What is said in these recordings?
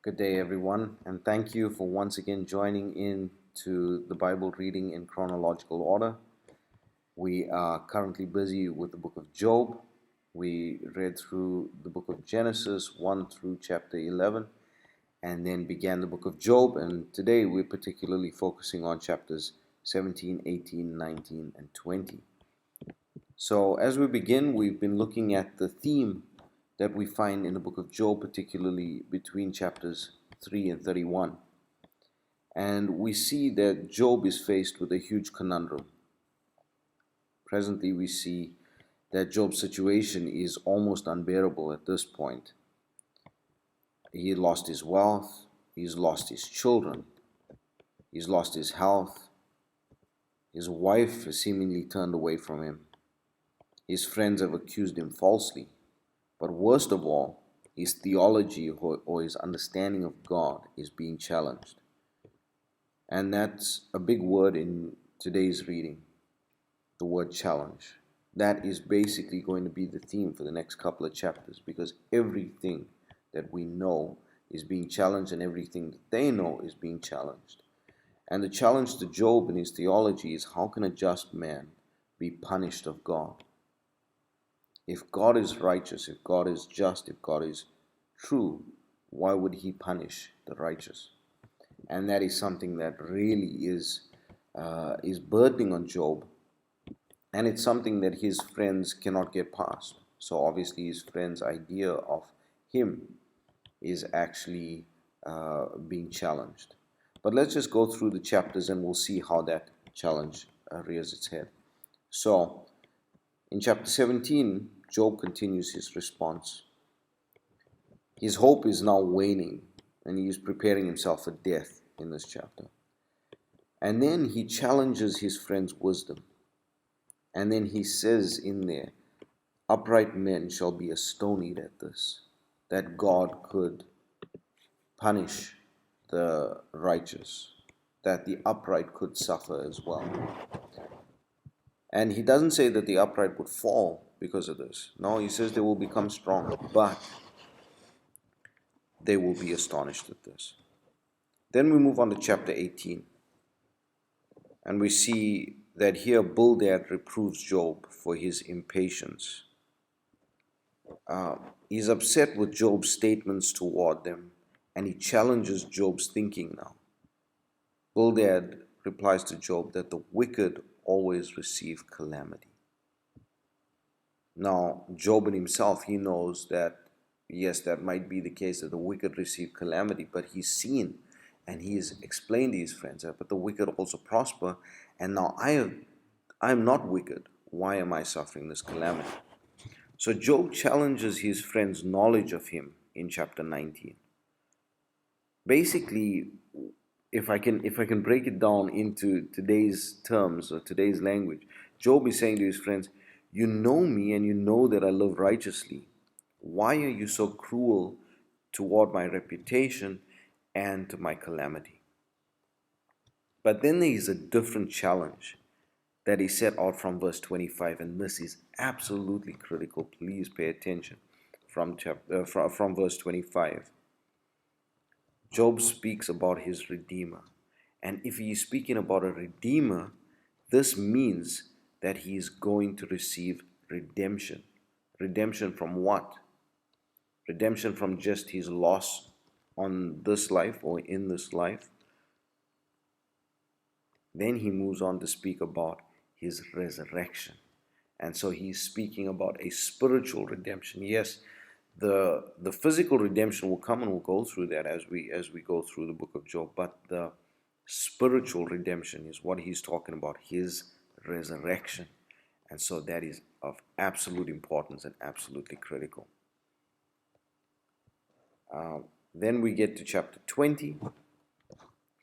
Good day, everyone, and thank you for once again joining in to the Bible reading in chronological order. We are currently busy with the book of Job. We read through the book of Genesis 1 through chapter 11, and then began the book of Job. And today we're particularly focusing on chapters 17, 18, 19, and 20. So, as we begin, we've been looking at the theme that we find in the book of Job, particularly between chapters 3 and 31. And we see that Job is faced with a huge conundrum. Presently, we see that Job's situation is almost unbearable at this point. He lost his wealth, he's lost his children, he's lost his health, his wife has seemingly turned away from him, his friends have accused him falsely. But worst of all, his theology or his understanding of God is being challenged. And that's a big word in today's reading, the word challenge. That is basically going to be the theme for the next couple of chapters, because everything that we know is being challenged and everything that they know is being challenged. And the challenge to Job and his theology is, how can a just man be punished of God? If God is righteous, if God is just, if God is true, why would he punish the righteous? And that is something that really is burdening on Job, and it's something that his friends cannot get past. So obviously his friends' idea of him is actually being challenged. But let's just go through the chapters and we'll see how that challenge rears its head. So in chapter 17, Job continues his response. His hope is now waning, and he is preparing himself for death in this chapter. And then he challenges his friend's wisdom. And then he says in there, upright men shall be astonished at this, that God could punish the righteous, that the upright could suffer as well. And he doesn't say that the upright would fall because of this. No, he says they will become strong, but they will be astonished at this. Then we move on to chapter 18. And we see that here Bildad reproves Job for his impatience. He's upset with Job's statements toward them, and he challenges Job's thinking now. Bildad replies to Job that the wicked always receive calamity. Now, Job in himself, he knows that, yes, that might be the case, that the wicked receive calamity, but he's seen and he's explained to his friends that, but the wicked also prosper, and now I am not wicked. Why am I suffering this calamity? So Job challenges his friend's knowledge of him in chapter 19. Basically, if I can break it down into today's terms or today's language, Job is saying to his friends, you know me and you know that I live righteously. Why are you so cruel toward my reputation and to my calamity? But then there is a different challenge that is set out from verse 25, and this is absolutely critical. Please pay attention from verse 25. Job speaks about his Redeemer. And if he is speaking about a Redeemer, this means that he is going to receive redemption. Redemption from what? Redemption from just his loss on this life or in this life. Then he moves on to speak about his resurrection. And so he's speaking about a spiritual redemption. Yes, the physical redemption will come, and we'll go through that as we go through the book of Job. But the spiritual redemption is what he's talking about, his resurrection. And so that is of absolute importance and absolutely critical. Then we get to chapter 20,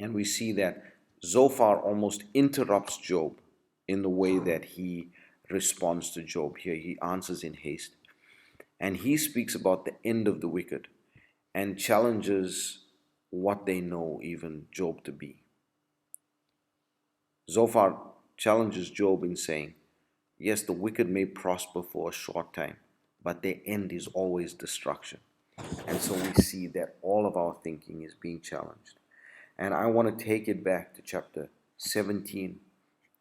and we see that Zophar almost interrupts Job in the way that he responds to Job. Here he answers in haste. And he speaks about the end of the wicked and challenges what they know even Job to be. Zophar challenges Job in saying, yes, the wicked may prosper for a short time, but their end is always destruction. And so we see that all of our thinking is being challenged. And I want to take it back to chapter 17.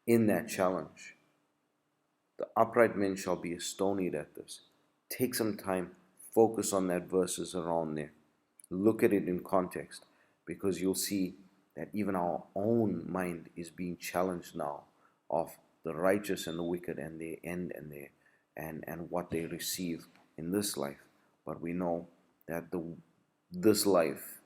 In that challenge, the upright men shall be astonished at this. Take some time, focus on that verses around there. Look at it in context, because you'll see that even our own mind is being challenged now of the righteous and the wicked and their end and what they receive in this life. But we know that this life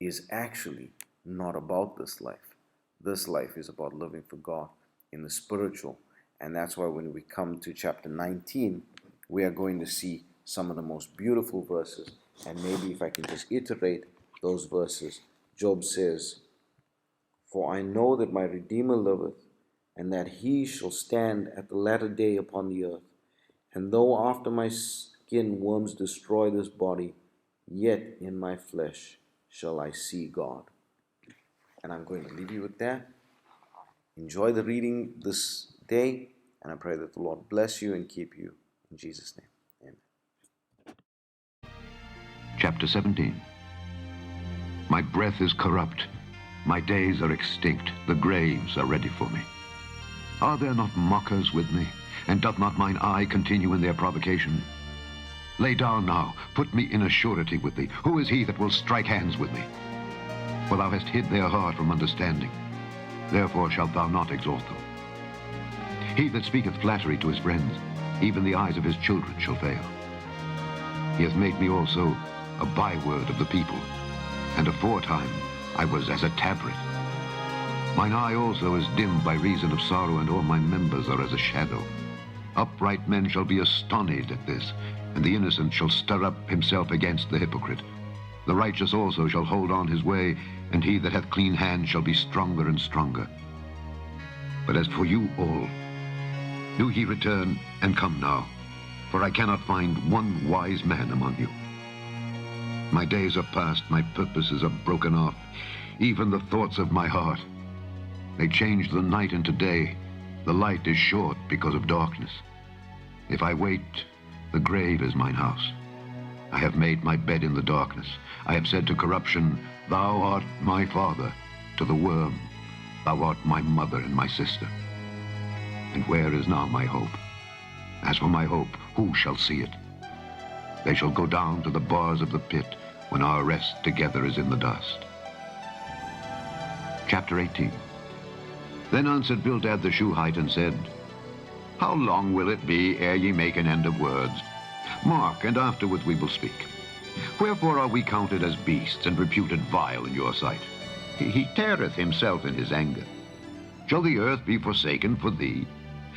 is actually not about this life. This life is about living for God in the spiritual. And that's why when we come to chapter 19, we are going to see some of the most beautiful verses. And maybe if I can just iterate those verses, Job says, "For I know that my Redeemer liveth, and that he shall stand at the latter day upon the earth. And though after my skin worms destroy this body, yet in my flesh shall I see God." And I'm going to leave you with that. Enjoy the reading this day, and I pray that the Lord bless you and keep you. In Jesus' name, amen. Chapter 17. My breath is corrupt. My days are extinct. The graves are ready for me. Are there not mockers with me? And doth not mine eye continue in their provocation? Lay down now, put me in a surety with thee. Who is he that will strike hands with me? For thou hast hid their heart from understanding. Therefore shalt thou not exalt them. He that speaketh flattery to his friends, even the eyes of his children shall fail. He hath made me also a byword of the people, and aforetime I was as a tabret. Mine eye also is dimmed by reason of sorrow, and all my members are as a shadow. Upright men shall be astonished at this, and the innocent shall stir up himself against the hypocrite. The righteous also shall hold on his way, and he that hath clean hands shall be stronger and stronger. But as for you all, do ye return and come now, for I cannot find one wise man among you. My days are past, my purposes are broken off, even the thoughts of my heart. They change the night into day. The light is short because of darkness. If I wait, the grave is mine house. I have made my bed in the darkness. I have said to corruption, thou art my father. To the worm, thou art my mother and my sister. And where is now my hope? As for my hope, who shall see it? They shall go down to the bars of the pit when our rest together is in the dust. Chapter 18. Then answered Bildad the Shuhite and said, How long will it be ere ye make an end of words? Mark, and afterwards we will speak. Wherefore are we counted as beasts, and reputed vile in your sight? He teareth himself in his anger. Shall the earth be forsaken for thee?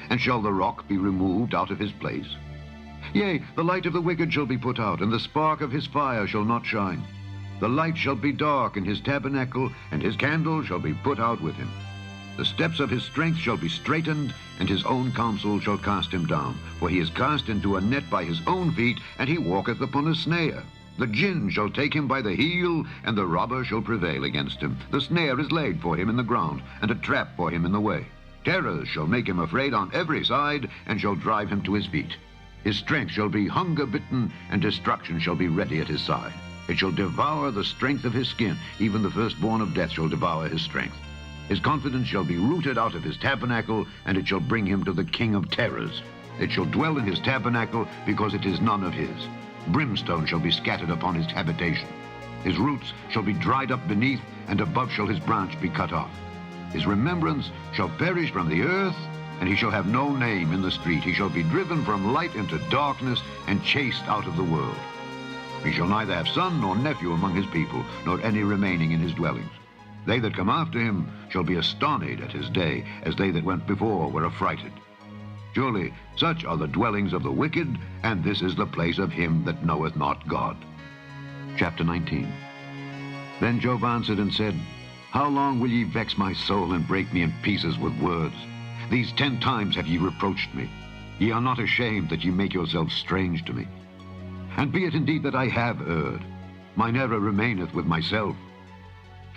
And shall the rock be removed out of his place? Yea, the light of the wicked shall be put out, and the spark of his fire shall not shine. The light shall be dark in his tabernacle, and his candle shall be put out with him. The steps of his strength shall be straitened, and his own counsel shall cast him down. For he is cast into a net by his own feet, and he walketh upon a snare. The gin shall take him by the heel, and the robber shall prevail against him. The snare is laid for him in the ground, and a trap for him in the way. Terrors shall make him afraid on every side, and shall drive him to his feet. His strength shall be hunger-bitten, and destruction shall be ready at his side. It shall devour the strength of his skin. Even the firstborn of death shall devour his strength. His confidence shall be rooted out of his tabernacle, and it shall bring him to the king of terrors. It shall dwell in his tabernacle, because it is none of his. Brimstone shall be scattered upon his habitation. His roots shall be dried up beneath, and above shall his branch be cut off. His remembrance shall perish from the earth, and he shall have no name in the street. He shall be driven from light into darkness, and chased out of the world. He shall neither have son nor nephew among his people, nor any remaining in his dwellings. They that come after him shall be astonished at his day, as they that went before were affrighted. Surely such are the dwellings of the wicked, and this is the place of him that knoweth not God. Chapter 19. Then Job answered and said, How long will ye vex my soul, and break me in pieces with words? These 10 times have ye reproached me. Ye are not ashamed that ye make yourselves strange to me. And be it indeed that I have erred, mine error remaineth with myself.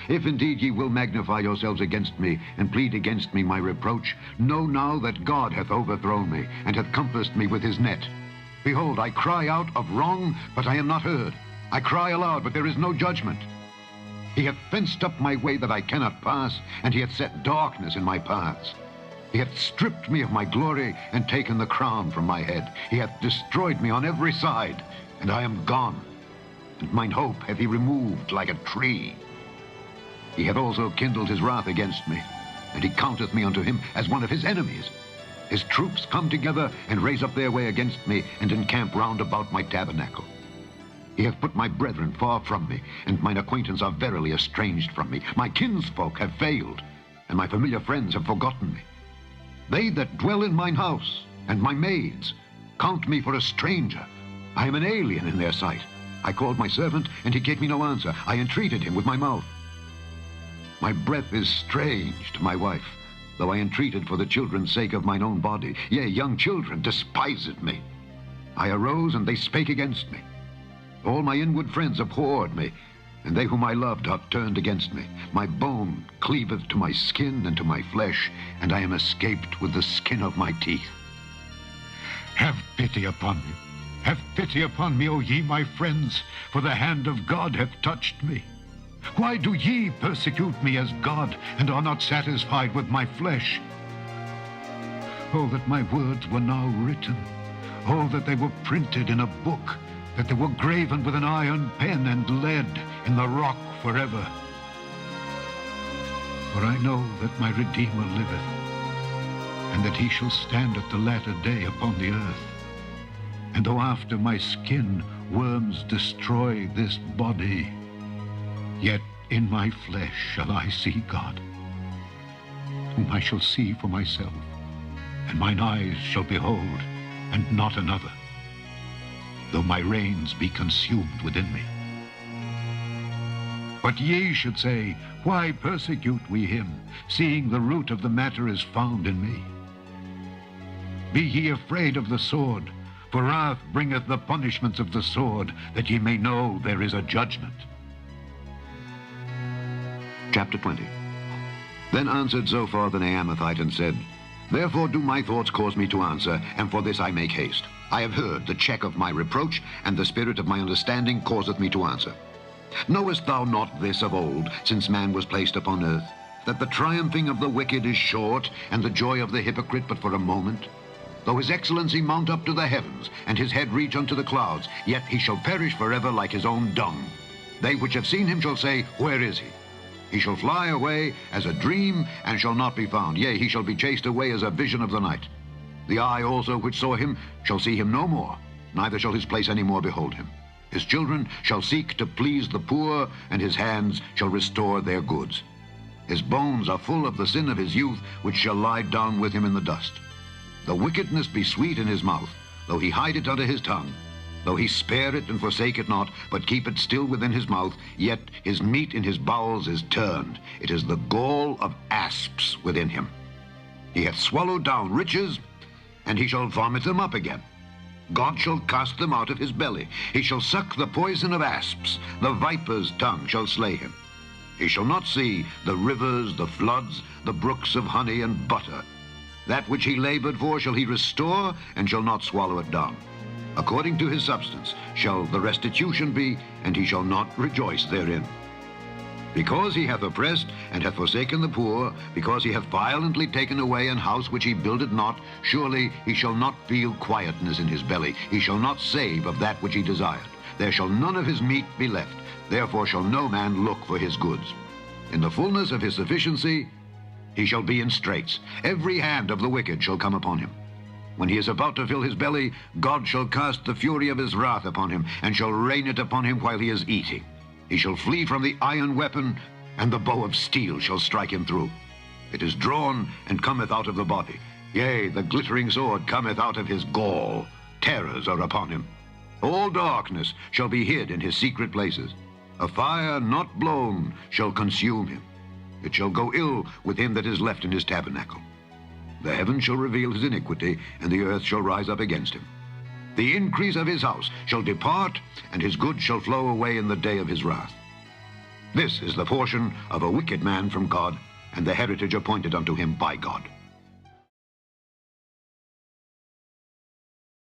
If indeed ye will magnify yourselves against me, and plead against me my reproach, know now that God hath overthrown me, and hath compassed me with his net. Behold, I cry out of wrong, but I am not heard. I cry aloud, but there is no judgment. He hath fenced up my way that I cannot pass, and he hath set darkness in my paths. He hath stripped me of my glory, and taken the crown from my head. He hath destroyed me on every side, and I am gone. And mine hope hath he removed like a tree. He hath also kindled his wrath against me, and he counteth me unto him as one of his enemies. His troops come together, and raise up their way against me, and encamp round about my tabernacle. He hath put my brethren far from me, and mine acquaintance are verily estranged from me. My kinsfolk have failed, and my familiar friends have forgotten me. They that dwell in mine house, and my maids, count me for a stranger. I am an alien in their sight. I called my servant, and he gave me no answer. I entreated him with my mouth. My breath is strange to my wife, though I entreated for the children's sake of mine own body. Yea, young children despised me. I arose, and they spake against me. All my inward friends abhorred me, and they whom I loved are turned against me. My bone cleaveth to my skin and to my flesh, and I am escaped with the skin of my teeth. Have pity upon me. Have pity upon me, O ye my friends, for the hand of God hath touched me. Why do ye persecute me as God, and are not satisfied with my flesh? Oh, that my words were now written. Oh, that they were printed in a book, that they were graven with an iron pen and lead in the rock forever. For I know that my Redeemer liveth, and that he shall stand at the latter day upon the earth. And though after my skin worms destroy this body, yet in my flesh shall I see God, whom I shall see for myself, and mine eyes shall behold, and not another, though my reins be consumed within me. But ye should say, why persecute we him, seeing the root of the matter is found in me? Be ye afraid of the sword, for wrath bringeth the punishments of the sword, that ye may know there is a judgment. Chapter 20. Then answered Zophar the Naamathite and said, Therefore do my thoughts cause me to answer, and for this I make haste. I have heard the check of my reproach, and the spirit of my understanding causeth me to answer. Knowest thou not this of old, since man was placed upon earth, that the triumphing of the wicked is short, and the joy of the hypocrite but for a moment? Though his excellency mount up to the heavens, and his head reach unto the clouds, yet he shall perish forever like his own dung. They which have seen him shall say, Where is he? He shall fly away as a dream, and shall not be found. Yea, he shall be chased away as a vision of the night. The eye also which saw him shall see him no more, neither shall his place any more behold him. His children shall seek to please the poor, and his hands shall restore their goods. His bones are full of the sin of his youth, which shall lie down with him in the dust. Though wickedness be sweet in his mouth, though he hide it under his tongue, though he spare it and forsake it not, but keep it still within his mouth, yet his meat in his bowels is turned. It is the gall of asps within him. He hath swallowed down riches, and he shall vomit them up again. God shall cast them out of his belly. He shall suck the poison of asps. The viper's tongue shall slay him. He shall not see the rivers, the floods, the brooks of honey and butter. That which he labored for shall he restore, and shall not swallow it down. According to his substance shall the restitution be, and he shall not rejoice therein. Because he hath oppressed and hath forsaken the poor, because he hath violently taken away an house which he builded not, surely he shall not feel quietness in his belly. He shall not save of that which he desired. There shall none of his meat be left. Therefore shall no man look for his goods. In the fullness of his sufficiency he shall be in straits. Every hand of the wicked shall come upon him. When he is about to fill his belly, God shall cast the fury of his wrath upon him, and shall rain it upon him while he is eating. He shall flee from the iron weapon, and the bow of steel shall strike him through. It is drawn, and cometh out of the body. Yea, the glittering sword cometh out of his gall. Terrors are upon him. All darkness shall be hid in his secret places. A fire not blown shall consume him. It shall go ill with him that is left in his tabernacle. The heavens shall reveal his iniquity, and the earth shall rise up against him. The increase of his house shall depart, and his goods shall flow away in the day of his wrath. This is the portion of a wicked man from God, and the heritage appointed unto him by God.